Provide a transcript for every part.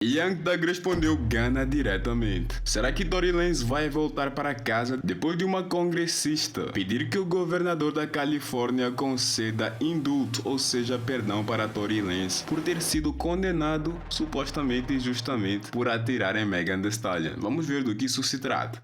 Young Thug respondeu Gunna diretamente. Será que Tory Lanez vai voltar para casa depois de uma congressista pedir que o governador da Califórnia conceda indulto, ou seja, perdão para Tory Lanez por ter sido condenado supostamente e justamente por atirar em Megan Thee Stallion? Vamos ver do que isso se trata.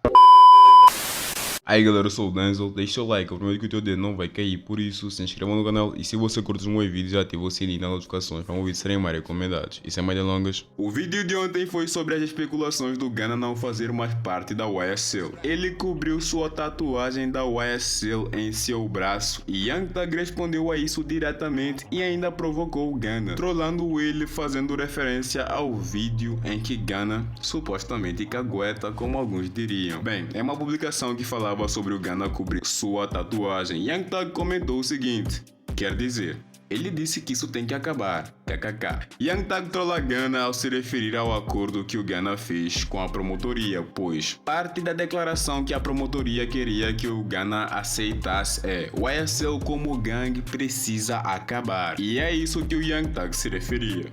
Aí galera, eu sou o Denzel, deixa o like, prometo que o teu dedo não vai cair, por isso se inscreva no canal e se você curte os meus vídeos já ativa o sininho nas notificações para os vídeos serem mais recomendados. E sem mais delongas, o vídeo de ontem foi sobre as especulações do Gunna não fazer mais parte da YSL. Ele cobriu sua tatuagem da YSL em seu braço e Young Thug respondeu a isso diretamente e ainda provocou o Gunna, trollando ele fazendo referência ao vídeo em que Gunna supostamente cagueta, como alguns diriam. Bem, é uma publicação que falava sobre o Gunna cobrir sua tatuagem. Young Thug comentou o seguinte, quer dizer, ele disse que isso tem que acabar, kkk. Young Thug trolla Gunna ao se referir ao acordo que o Gunna fez com a promotoria, pois parte da declaração que a promotoria queria que o Gunna aceitasse é o YSL como gangue precisa acabar. E é isso que o Young Thug se referia.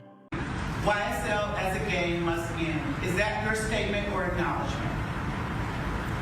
YSL as a gang must end. Is that your statement or acknowledgement?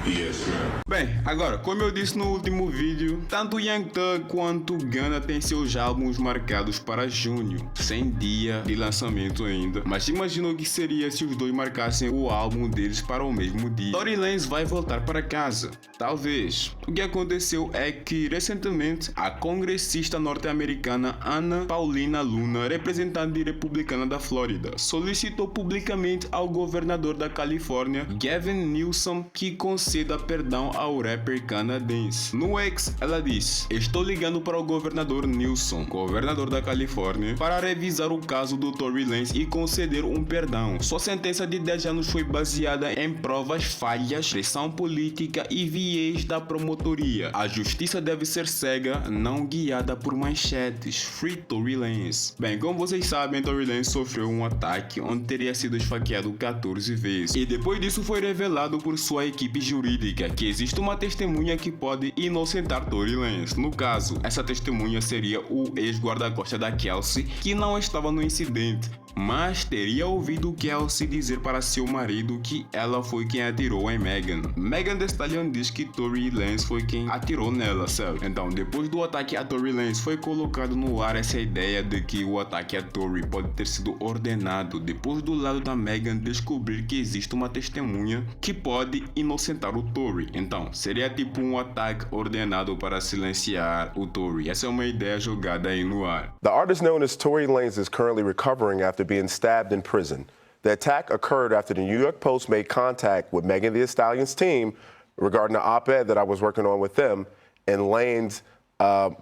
Yes, sir. Bem, agora, como eu disse no último vídeo, tanto Young Thug quanto Gunna têm seus álbuns marcados para junho, sem dia de lançamento ainda, mas imagina o que seria se os dois marcassem o álbum deles para o mesmo dia. Tory Lanez vai voltar para casa, talvez. O que aconteceu é que, recentemente, a congressista norte-americana Anna Paulina Luna, representante republicana da Flórida, solicitou publicamente ao governador da Califórnia, Gavin Newsom, que conceda perdão ao rapper canadense. No X, ela disse: estou ligando para o governador Newsom, governador da Califórnia, para revisar o caso do Tory Lanez e conceder um perdão. Sua sentença de 10 anos foi baseada em provas falhas, pressão política e viés da promotoria. A justiça deve ser cega, não guiada por manchetes. Free Tory Lanez. Bem, como vocês sabem, Tory Lanez sofreu um ataque onde teria sido esfaqueado 14 vezes. E depois disso foi revelado por sua equipe jurídica que existe uma testemunha que pode inocentar Tory Lanez. No caso, essa testemunha seria o ex-guarda-costas da Kelsey, que não estava no incidente, mas teria ouvido Kelsey dizer para seu marido que ela foi quem atirou em Megan. Megan Thee Stallion diz que Tory Lanez foi quem atirou nela, certo? Então, depois do ataque a Tory Lanez, foi colocado no ar essa ideia de que o ataque a Tory pode ter sido ordenado depois do lado da Megan descobrir que existe uma testemunha que pode inocentar o Tory. Então, seria tipo um ataque ordenado para silenciar o Tory. Essa é uma ideia jogada aí no ar. The artist known as Tory Lanez is currently recovering after being stabbed in prison. The attack occurred after the New York Post made contact with Megan Thee Stallion's team regarding the op-ed that I was working on with them, and Lanez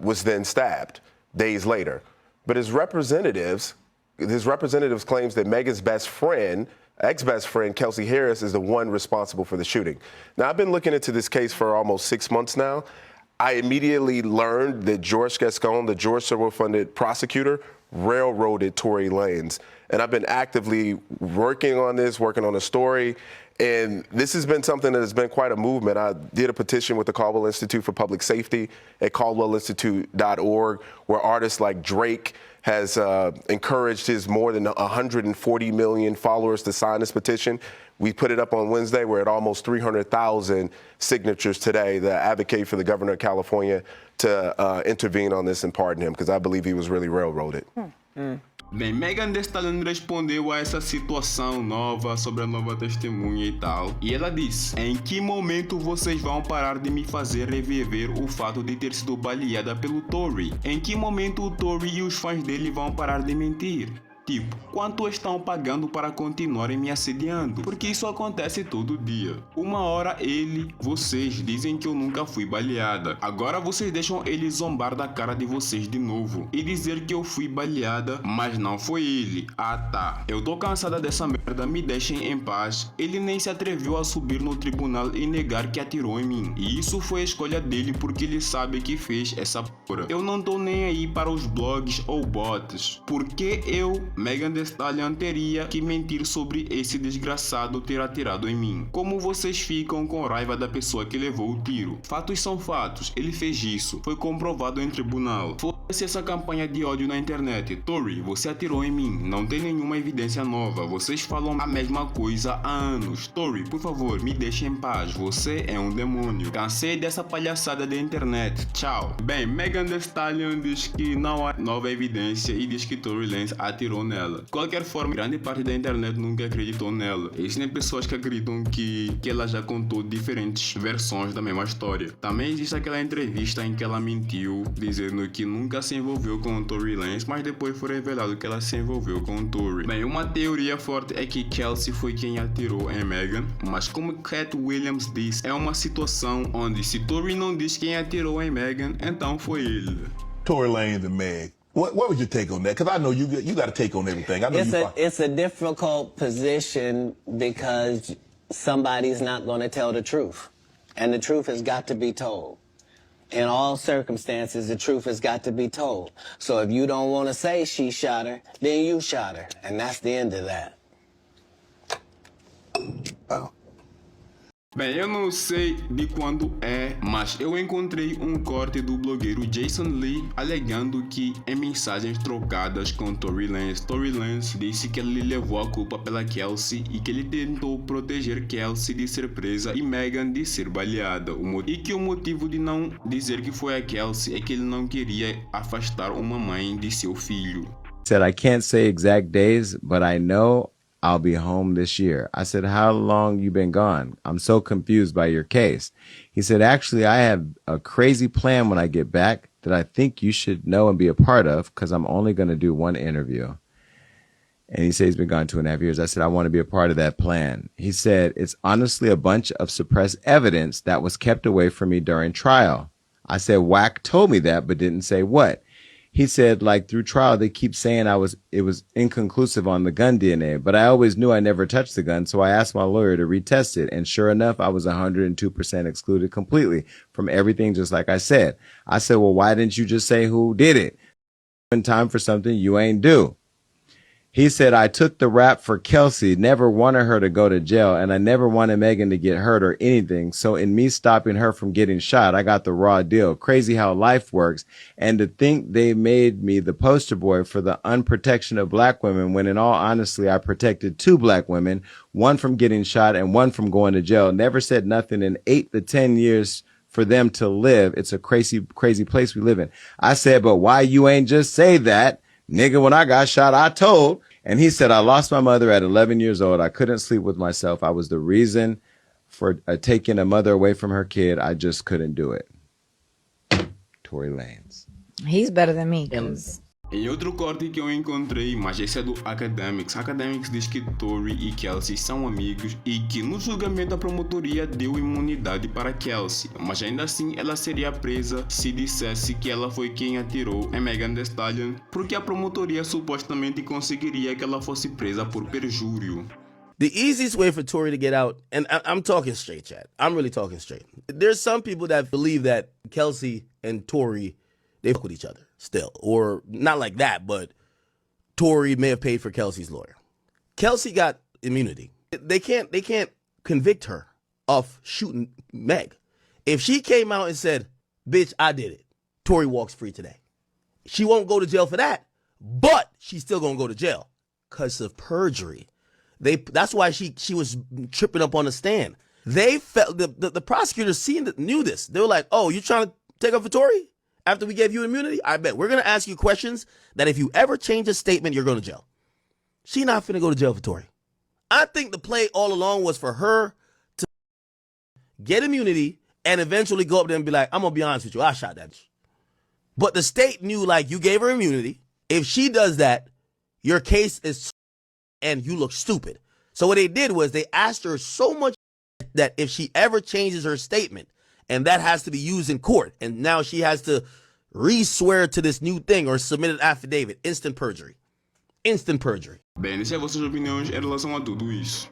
was then stabbed days later. But his representatives claims that Megan's best friend, ex-best friend, Kelsey Harris, is the one responsible for the shooting. Now, I've been looking into this case for almost 6 months now. I immediately learned that George Gascon, the George Soros-funded prosecutor, railroaded Tory Lanez. And I've been actively working on a story. And this has been something that has been quite a movement. I did a petition with the Caldwell Institute for Public Safety at caldwellinstitute.org, where artists like Drake has encouraged his more than 140 million followers to sign this petition. We put it up on Wednesday. We're at almost 300,000 signatures today that advocate for the governor of California to intervene on this and pardon him, because I believe he was really railroaded. Bem, Megan Thee Stallion respondeu a essa situação nova sobre a nova testemunha e tal. E ela disse: em que momento vocês vão parar de me fazer reviver o fato de ter sido baleada pelo Tory? Em que momento o Tory e os fãs dele vão parar de mentir? Tipo, quanto estão pagando para continuarem me assediando? Porque isso acontece todo dia. Uma hora vocês dizem que eu nunca fui baleada. Agora vocês deixam ele zombar da cara de vocês de novo e dizer que eu fui baleada, mas não foi ele. Ah tá, eu tô cansada dessa merda, me deixem em paz. Ele nem se atreveu a subir no tribunal e negar que atirou em mim. E isso foi a escolha dele porque ele sabe que fez essa porra. Eu não tô nem aí para os blogs ou bots, porque eu Megan Thee Stallion teria que mentir sobre esse desgraçado ter atirado em mim. Como vocês ficam com raiva da pessoa que levou o tiro? Fatos são fatos, ele fez isso, foi comprovado em tribunal. Foda-se essa campanha de ódio na internet. Tory, você atirou em mim, não tem nenhuma evidência nova, vocês falam a mesma coisa há anos. Tory, por favor, me deixe em paz, você é um demônio. Cansei dessa palhaçada da internet, tchau. Bem, Megan Thee Stallion diz que não há nova evidência e diz que Tory Lanez atirou nela. De qualquer forma, grande parte da internet nunca acreditou nela. Existem pessoas que acreditam que ela já contou diferentes versões da mesma história. Também existe aquela entrevista em que ela mentiu, dizendo que nunca se envolveu com o Tory Lanez, mas depois foi revelado que ela se envolveu com o Tory. Bem, uma teoria forte é que Kelsey foi quem atirou em Megan, mas como Cat Williams disse, é uma situação onde se Tory não diz quem atirou em Megan, então foi ele. Tory Lanez and Meg. What was your take on that? Because I know you got a take on everything. I know it's a difficult position because somebody's not going to tell the truth. And the truth has got to be told. In all circumstances, the truth has got to be told. So if you don't want to say she shot her, then you shot her. And that's the end of that. Oh. Bem, eu não sei de quando é, mas eu encontrei um corte do blogueiro Jason Lee alegando que em mensagens trocadas com Tory Lanez disse que ele levou a culpa pela Kelsey e que ele tentou proteger Kelsey de ser presa e Megan de ser baleada. E que o motivo de não dizer que foi a Kelsey é que ele não queria afastar uma mãe de seu filho. Said, I can't say exact days, but I know I'll be home this year. I said, how long you been gone? I'm so confused by your case. He said, actually, I have a crazy plan when I get back that I think you should know and be a part of because I'm only going to do one interview. And he said he's been gone 2.5 years. I said, I want to be a part of that plan. He said, it's honestly a bunch of suppressed evidence that was kept away from me during trial. I said, Wack told me that, but didn't say what. He said, like, through trial, they keep saying it was inconclusive on the gun DNA, but I always knew I never touched the gun, so I asked my lawyer to retest it, and sure enough, I was 102% excluded completely from everything, just like I said. I said, well, why didn't you just say who did it? In time for something you ain't do. He said, I took the rap for Kelsey, never wanted her to go to jail, and I never wanted Megan to get hurt or anything. So in me stopping her from getting shot, I got the raw deal. Crazy how life works. And to think they made me the poster boy for the unprotection of black women, when in all honesty, I protected 2 black women, one from getting shot and one from going to jail. Never said nothing in 8 to 10 years for them to live. It's a crazy, crazy place we live in. I said, but why you ain't just say that? Nigga, when I got shot, I told. And he said, I lost my mother at 11 years old. I couldn't sleep with myself. I was the reason for taking a mother away from her kid. I just couldn't do it. Tory Lanez. He's better than me. 'Cause... Em outro corte que eu encontrei, mas esse é do Academics diz que Tory e Kelsey são amigos e que no julgamento a promotoria deu imunidade para Kelsey, mas ainda assim ela seria presa se dissesse que ela foi quem atirou em Megan Thee Stallion, porque a promotoria supostamente conseguiria que ela fosse presa por perjúrio. The easiest way for Tory to get out, and I'm talking straight, Chad. I'm really talking straight. There's some people that believe that Kelsey and Tory, they fuck with each other still. Or not like that, but Tory may have paid for Kelsey's lawyer. Kelsey got immunity. They can't convict her of shooting Meg. If she came out and said, bitch, I did it, Tory walks free today. She won't go to jail for that, but she's still gonna go to jail because of perjury. That's why she was tripping up on the stand. They felt the prosecutors knew this. They were like, oh, you trying to take up for Tory after we gave you immunity? I bet we're gonna ask you questions that if you ever change a statement, you're going to jail. She not finna go to jail for Tory. I think the play all along was for her to get immunity and eventually go up there and be like, I'm gonna be honest with you, I shot that. But the state knew, like, you gave her immunity. If she does that, your case is and you look stupid. So what they did was they asked her so much that if she ever changes her statement, and that has to be used in court, and now she has to re-swear to this new thing or submit an affidavit, instant perjury. Instant perjury. Bem, deixe as vossas opiniões em relação a tudo isso.